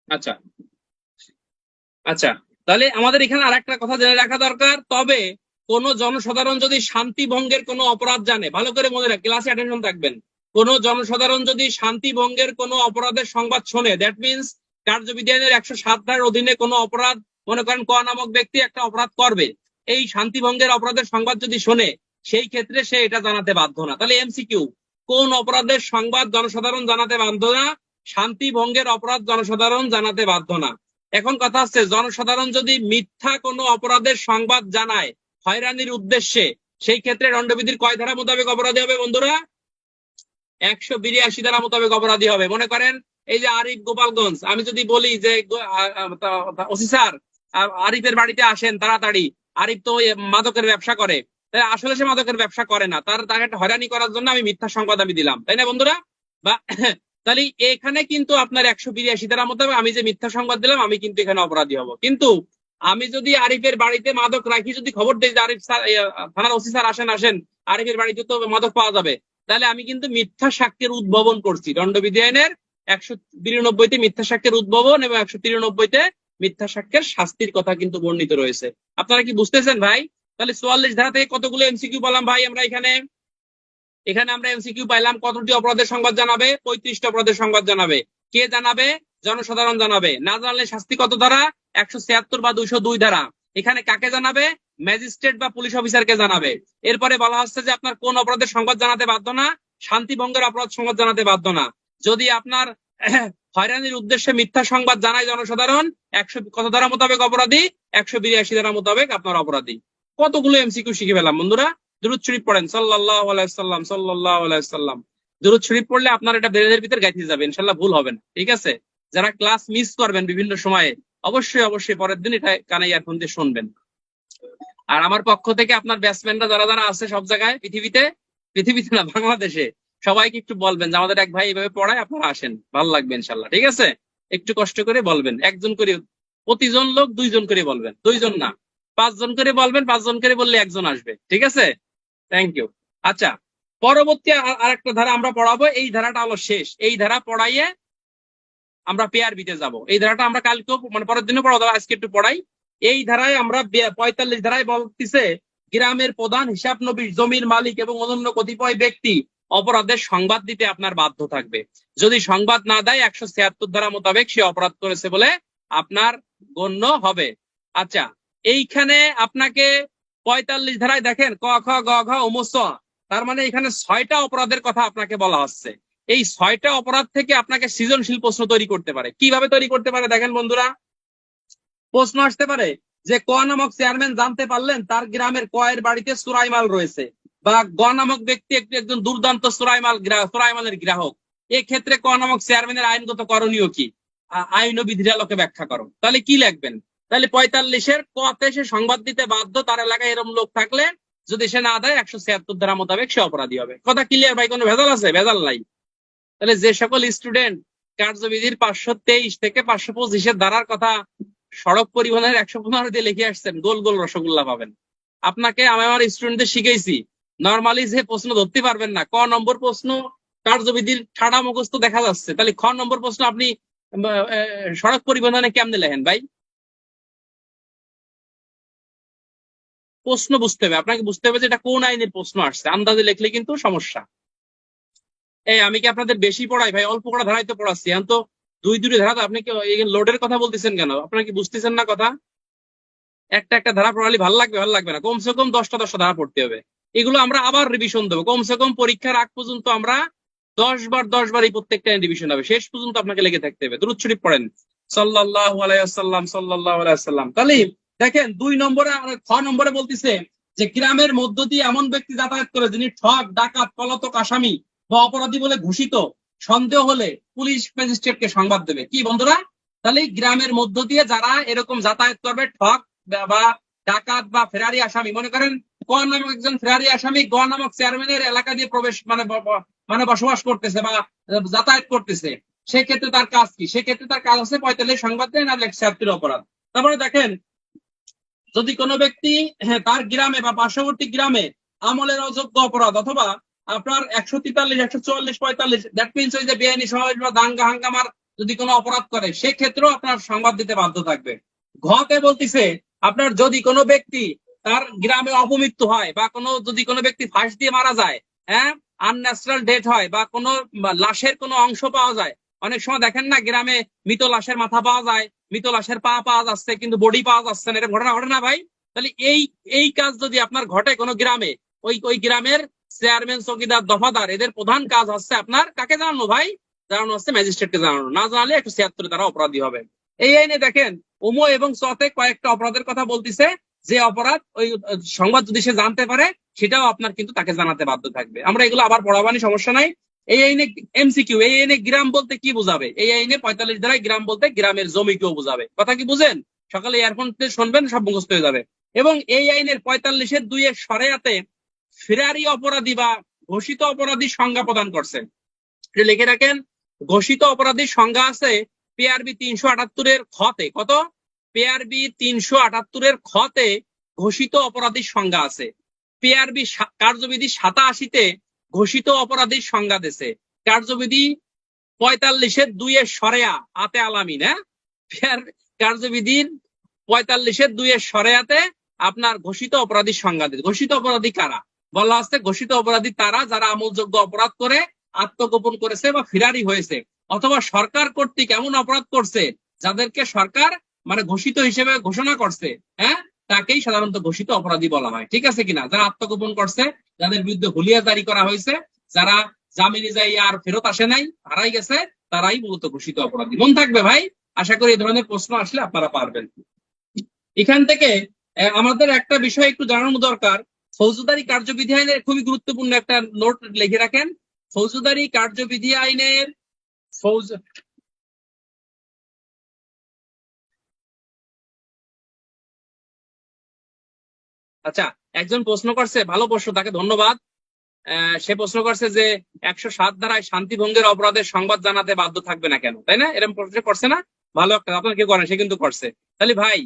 আচ্ছা আচ্ছা, তাহলে আমাদের এখানে আরেকটা কথা জেনে রাখা দরকার। তবে কোন জনসাধারণ যদি শান্তি ভঙ্গের কোনো অপরাধ জানে, ভালো করে মনে রাখ, ক্লাসে অ্যাটেনশন থাকবেন, কোন জনসাধারণ যদি শান্তি ভঙ্গের কোনো অপরাধের সংবাদ শোনে, দ্যাট মিনস কার্যবিধি আইনের 107 ধারার অধীনে কোনো অপরাধ, মনে করেন ক নামক ব্যক্তি একটা অপরাধ করবে, এই শান্তি ভঙ্গের অপরাধের সংবাদ যদি শোনে সেই ক্ষেত্রে সে এটা জানাতে বাধ্য না। তাহলে এমসিকিউ, কোন অপরাধের সংবাদ জনসাধারণ জানাতে বাধ্য না? শান্তি ভঙ্গের অপরাধ জনসাধারণ জানাতে বাধ্য না। এখন কথা হচ্ছে, জনসাধারণ যদি মিথ্যা কোনো অপরাধের সংবাদ জানায় হয়রানির উদ্দেশ্যে, সেই ক্ষেত্রে দণ্ডবিধির কয় ধারা মোতাবেক অপরাধী হবে বন্ধুরা? 182 ধারা মোতাবেক অপরাধী হবে। মনে করেন এই যে আরিফ গোপালগঞ্জ, আমি যদি বলি যে ওসি স্যার আরিফের বাড়িতে আসেন তাড়াতাড়ি, আরিফ তো মাদকের ব্যবসা করে, আসলে সে মাদকের ব্যবসা করে না, তাকে একটা হয়রানি করার জন্য আমি মিথ্যা সংবাদ আমি দিলাম, তাই না বন্ধুরা? বা তাহলে এখানে কিন্তু আপনার 182 ধারা মোতাবেক আমি যে মিথ্যা সংবাদ দিলাম আমি কিন্তু এখানে অপরাধী হব। কিন্তু আমি যদি আরিফের বাড়িতে মাদক রাখি, যদি খবর দিই যে আরিফ স্যার, থানার ওসি স্যার আসেন আরিফের বাড়িতে তো মাদক পাওয়া যাবে, তাহলে আমি কিন্তু মিথ্যা সাক্ষ্যের উদ্ভাবন করছি। দণ্ডবিধি আইনের 192-তে মিথ্যা সাক্ষ্যের উদ্ভাবন এবং 193-তে মিথ্যা সাক্ষ্যের শাস্তির কথা কিন্তু বর্ণিত রয়েছে। আপনারা কি বুঝতেছেন ভাই? তাহলে 44 ধারা থেকে কতগুলো এমসিকিউ পেলাম ভাই আমরা এখানে আমরা এমসিকিউ পাইলাম কতটি অপরাধের সংবাদ জানাবে? 35টা অপরাধের সংবাদ জানাবে। কে জানাবে? জনসাধারণ জানাবে। না জানলে শাস্তি কত ধারা? 176 বা 202 ধারা। এখানে কাকে জানাবে? ম্যাজিস্ট্রেট বা পুলিশ অফিসারকে জানাবে। এরপরে বলা হচ্ছে যে আপনার কোন অপরাধের সংবাদ জানাতে বাধ্য না? শান্তি ভঙ্গের অপরাধ সংবাদ জানাতে বাধ্য না। যদি আপনার হয়রানির উদ্দেশ্যে মিথ্যা সংবাদ জানায় জনসাধারণ, 100 কত ধারা মোতাবেক অপরাধী? 182 ধারা মোতাবেক আপনার অপরাধী। কতগুলো এমসিকিউ শিখে পেলাম বন্ধুরা। দুরূদ শরীফ পড়েন, সাল্লাল্লাহু আলাইহি সাল্লাম, সাল্লাল্লাহু আলাইহি সাল্লাম। দুরূদ শরীফ পড়লে আপনার এটা ব্রেনের ভিতর গাইতে যাবে, ইনশাআল্লাহ ভুল হবে না, ঠিক আছে? যারা ক্লাস মিস করবেন বিভিন্ন সময়ে, অবশ্যই পরের দিন এটা কানে ইয়ারফোন দিয়ে শুনবেন। আর আমার পক্ষ থেকে আপনার ব্যাটসম্যানরা যারা আছে সব জায়গায়, পৃথিবীতে না বাংলাদেশে, সবাইকে একটু বলবেন যে আমাদের এক ভাই এইভাবে পড়ায়, আপনারা আসেন, ভালো লাগবে ইনশাআল্লাহ, ঠিক আছে? একটু কষ্ট করে বলবেন, একজন করে, প্রতিজন লোক 2 জন করে বলবেন, 2 জন না 5 জন করে বলবেন, 5 জন করে বললে একজন আসবে, ঠিক আছে? Thank you. আচ্ছা, পরবর্তী আরেকটা ধারা আমরা পড়াবো, এই ধারাটা হলো শেষ। এই ধারা পড়াইয়ে আমরা পিআরবিতে যাব। এই ধারাটা আমরা কালকেও মানে পরের দিনও পড়াবো, আজকে একটু পড়াই। এই ধারায় আমরা 45 ধারায় বলতেছে গ্রামের প্রধান, হিসাব নবিশ, জমির মালিক এবং অন্যান্য কতিপয় ব্যক্তি অপরাধের সংবাদ দিতে আপনার বাধ্য থাকবে। যদি সংবাদ না দেয় 176 ধারা মোতাবেক সে অপরাধ করেছে বলে আপনার গণ্য হবে। আচ্ছা, এইখানে আপনাকে 45 ধারায় দেখেন ক খ গ ঘ ও ম চ, তার মানে এখানে 6টা অপরাধের কথা আপনাকে বলা হচ্ছে। এই 6টা অপরাধ থেকে আপনাকে সৃজনশীল প্রশ্ন তৈরি করতে পারে। কিভাবে তৈরি করতে পারে দেখেন বন্ধুরা, প্রশ্ন আসতে পারে যে ক নামক চেয়ারম্যান জানতে পারলেন তার গ্রামের কয়ের বাড়িতে চোরাই মাল রয়েছে, বা গ নামক ব্যক্তি একজন দুর্দান্ত চোরাই মালের গ্রাহক। এক্ষেত্রে ক নামক চেয়ারম্যানের আইনগত করণীয় কি, আইন ও বিধির আলোকে ব্যাখ্যা করো। তাহলে কি লিখবেন? তাহলে 45-এর কতে সে সংবাদ দিতে বাধ্য, তার এলাকায় এরকম লোক থাকলে যদি সে না দেয় 176 ধারা মোতাবেক সে অপরাধী হবে। কথা ক্লিয়ার ভাই? কোনো ভেজাল আছে? ভেজাল নাই। তাহলে যে সকল স্টুডেন্ট কার্যবিধির 523 থেকে 525-এর ধারার কথা সড়ক পরিবহনের 115 দিয়ে লিখে আসছেন, গোল গোল রসগোল্লা পাবেন। আপনাকে আমি আমার স্টুডেন্টদের শিখেছি, নর্মালি যে প্রশ্ন ধরতে পারবেন না, ক নম্বর প্রশ্ন কার্যবিধির ঠাড়া মুখস্থ দেখা যাচ্ছে, তাহলে খ নম্বর প্রশ্ন আপনি সড়ক পরিবহনে কেমনে লেখেন ভাই? প্রশ্ন বুঝতে হবে, আপনাকে বুঝতে হবে যে এটা কোন আইনের প্রশ্ন আসছে। আন্দাজে লিখলে কিন্তু সমস্যা। এই আমি কি আপনাদের বেশি পড়াই ভাই? অল্প কটা ধারাই তো পড়াচ্ছি, এখন তো দুই ধারা। তো আপনি কি লোডের কথা বলতেছেন কেন? আপনারা কি বুঝতেছেন না কথা? একটা একটা ধারা পড়ালে ভালো লাগবে? ভালো লাগবে না, কমসে কম 10টা ধারা পড়তে হবে। এগুলো আমরা আবার রিভিশন দেবো, কমসে কম পরীক্ষার আগ পর্যন্ত আমরা 10 বার এই প্রত্যেকটা রিভিশন হবে, শেষ পর্যন্ত আপনাকে লেগে থাকতে হবে। দুরূদ শরীফ পড়েন, সাল্লাল্লাহু আলাইহি ওয়াসাল্লাম, সাল্লাল্লাহু আলাইহি ওয়াসাল্লাম। তাহলে দেখেন 2 নম্বরে, 6 নম্বরে বলতেছে যে গ্রামের মধ্য দিয়ে এমন ব্যক্তি যাতায়াত করে যিনি ঠক, ডাকাত, পলাতক, আসামি বা অপরাধী বলে ঘোষিত, সন্দেহ হলে পুলিশ ম্যাজিস্ট্রেটকে সংবাদ দেবে। কি বন্ধুরা? তাহলে গ্রামের মধ্য দিয়ে যারা এরকম যাতায়াত করবে, ঠক বা ডাকাত বা ফেরারি আসামি, মনে করেন ক নামক একজন ফেরারি আসামি গ নামক চেয়ারম্যানের এলাকা দিয়ে প্রবেশ মানে বসবাস করতেছে বা যাতায়াত করতেছে, সেক্ষেত্রে তার কাজ কি? সেক্ষেত্রে তার কাজ হচ্ছে 45 সংবাদ দেয় না 176 অপরাধ। তারপরে দেখেন, যদি কোনো ব্যক্তি তার গ্রামে বা পার্শ্ববর্তী গ্রামে আমলের অযোগ্য অপরাধ অথবা আপনার 143, 144, 45, দ্যাট মিনস ওই যে বেআইনি সমাবেশ বা দাঙ্গা হাঙ্গামার যদি কোনো অপরাধ করে, সেক্ষেত্রেও আপনার সংবাদ দিতে বাধ্য থাকবে। ঘতে বলতিছে আপনার যদি কোনো ব্যক্তি তার গ্রামে অপমৃত্যু হয় বা যদি কোনো ব্যক্তি ফাঁস দিয়ে মারা যায়, হ্যাঁ, আনন্যাচারাল ডেথ হয় বা কোনো লাশের কোনো অংশ পাওয়া যায়। অনেক সময় দেখেন না গ্রামে মৃত লাশের মাথা পাওয়া যায়, মৃত লাশের পা পাওয়া যাচ্ছে, কিন্তু বডি পাওয়া যাচ্ছে না, এটা ঘটনা ঘটে না ভাই? তাহলে এই কাজ যদি আপনার ঘটে কোনো গ্রামে, ওই গ্রামের চেয়ারম্যান, চৌকিদার, দফাদার, এদের প্রধান কাজ হচ্ছে আপনার কাকে জানানো ভাই? জানানো হচ্ছে ম্যাজিস্ট্রেটকে জানানো। না জানালে 176 দ্বারা অপরাধী হবে। এই আইনে দেখেন উমো এবং চতে কয়েকটা অপরাধের কথা বলতেছে, যে অপরাধ ওই সংবাদ যদি সে জানতে পারে সেটাও আপনার কিন্তু তাকে জানাতে বাধ্য থাকবে। আমরা এগুলো আবার পড়াবানি, সমস্যা নাই। এই আইনে এমসিকিউ, এই আইনে গ্রাম বলতে কি বোঝাবে? এই আইনে 45 ধারায় গ্রাম বলতে গ্রামের জমিকেও বোঝাবে। কথা কি বুঝেন? সকালে ইয়ারফোন শুনবেন, সব মুখস্থ হয়ে যাবে। এবং এই আইনের 45-এর 2-এর সরেয়াতে ফেরারি অপরাধী বা ঘোষিত অপরাধীর সংজ্ঞা প্রদান করছেন। লিখে রাখেন, ঘোষিত অপরাধীর সংজ্ঞা আছে পিআরবি 378-এর খতে। কত? পিআরবি 378-এর খতে ঘোষিত অপরাধীর সংজ্ঞা আছে। পিআরবি কার্যবিধি 87-তে ঘোষিত অপরাধীর সংজ্ঞা দিয়েছে। কার্যবিধি 45-এর 2-এর সরেয়া আতে আলামিন, হ্যাঁ, কার্যবিধির 45-এর 2-এর সরেয়াতে আপনার ঘোষিত অপরাধীর সংজ্ঞা দিয়েছে। ঘোষিত অপরাধী কারা? বলা হচ্ছে ঘোষিত অপরাধী তারা যারা আমলযোগ্য অপরাধ করে আত্মগোপন করেছে বা ফিরারি হয়েছে, অথবা সরকার কর্তৃক এমন অপরাধ করছে যাদেরকে সরকার মানে ঘোষিত হিসেবে ঘোষণা করছে, হ্যাঁ, তাকেই সাধারণত ঘোষিত অপরাধী বলা হয়। ঠিক আছে কিনা? যারা আত্মগোপন করছে, যাদের বিরুদ্ধে হুলিয়া জারি করা হয়েছে, যারা জামিনে যাই আর ফেরত আসে নাই, হারাই গেছে, তারাই মূলত ঘোষিত অপরাধী। মন থাকবে ভাই? আশা করি এই ধরনের প্রশ্ন আসলে আপনারা পারবেন। এখান থেকে আমাদের একটা বিষয় একটু জানানো দরকার। ফৌজদারি কার্যবিধি আইনের খুবই গুরুত্বপূর্ণ একটা নোট লিখে রাখেন। ফৌজদারি কার্যবিধি আইনের আচ্ছা, একজন প্রশ্ন করছে, ভালো প্রশ্ন, তাকে ধন্যবাদ। সে প্রশ্ন করছে যে 107 ধারায় শান্তি ভঙ্গের অপরাধের সংবাদ জানাতে বাধ্য থাকবে না কেন, তাই না? এরকম প্রশ্ন করছে না? ভালো একটা, আপনার কেউ করেন, সে কিন্তু করছে। তাহলে ভাই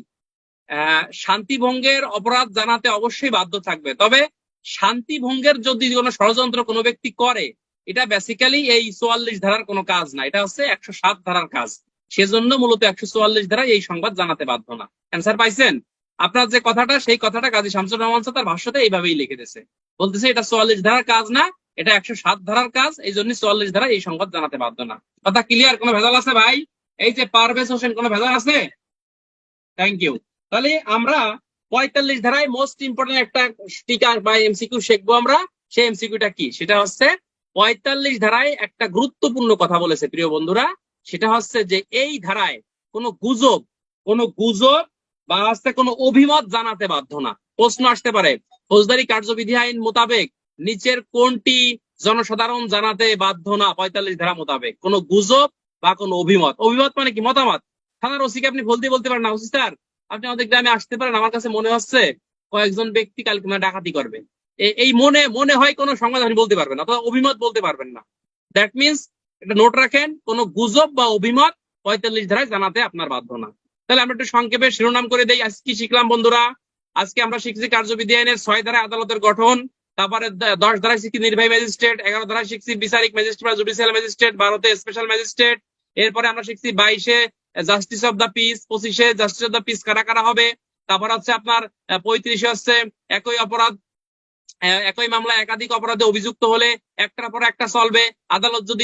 শান্তি ভঙ্গের অপরাধ জানাতে অবশ্যই বাধ্য থাকবে, তবে শান্তি ভঙ্গের যদি কোনো ষড়যন্ত্র কোনো ব্যক্তি করে, এটা বেসিক্যালি এই 44 ধারার কোনো কাজ না, এটা হচ্ছে 107 ধারার কাজ। সেজন্য মূলত 144 ধারায় এই সংবাদ জানাতে বাধ্য না। অ্যান্সার পাইছেন? আপনার যে কথাটা, সেই কথাটা কাজী শামসুর রহমান তার ভাষ্যতে এইভাবেই লিখে দিয়েছে, বলতেছে এটা 44 ধারার কাজ না, এটা 107 ধারার কাজ, এই জন্য 44 ধারা এই সংবাদ জানাতে বাধ্য না। কথা ক্লিয়ার? কোনো ভেজাল আছে ভাই? এই যে পারভেজ হোসেন, কোনো ভেজাল আছে? Thank you. তাহলে আমরা 45 ধারায় মোস্ট ইম্পর্টেন্ট একটা টিকা বা এমসিকিউ শিখবো আমরা। সেই এমসিকিউটা কি? সেটা হচ্ছে 45 ধারায় একটা গুরুত্বপূর্ণ কথা বলেছে প্রিয় বন্ধুরা, সেটা হচ্ছে যে এই ধারায় কোনো গুজব বা কোনো অভিমত জানাতে বাধ্য না। প্রশ্ন আসতে পারে ফৌজদারি কার্যবিধি আইন মোতাবেক নিচের কোনটি জনসাধারণ জানাতে বাধ্য না? 45 ধারা মোতাবেক কোনো গুজব বা কোনো অভিমত মানে কি? মতামত। থানার ওসিকে আপনি বলতে পারেন না, ওসি স্যার আপনি আমাদের গ্রামে আসতে পারেন, আমার কাছে মনে হচ্ছে কয়েকজন ব্যক্তি কালকে ডাকাতি করবে। এই মনে হয় কোনো সংবাদ আপনি বলতে পারবেন না, অথবা অভিমত বলতে পারবেন না। দ্যাট মিনস একটা নোট রাখেন, কোনো গুজব বা অভিমত 45 ধারায় জানাতে আপনার বাধ্য না। তাহলে আমরা একটু সংক্ষেপে শিরোনাম করে দেই। আজকে কি শিখলাম বন্ধুরা? আজকে আমরা শিখছি কার্যবিধি আইনের 6 ধারায় আদালতের গঠন, তারপরে 10 ধারায় শিখছি নির্বাহী ম্যাজিস্ট্রেট, 11 ধারায় শিখছি বিচারিক ম্যাজিস্ট্রেট বা জুডিশিয়াল ম্যাজিস্ট্রেট, 12তে স্পেশাল ম্যাজিস্ট্রেট। এরপরে আমরা শিখছি 22-এ জাস্টিস অফ দা পিস, 25-এ জাস্টিস অফ দা পিস কারা কারা হবে। তারপর হচ্ছে আপনার 35-এ হচ্ছে একই মামলা একাধিক অপরাধে অভিযুক্ত হলে একটার পর একটা চলবে। আদালত যদি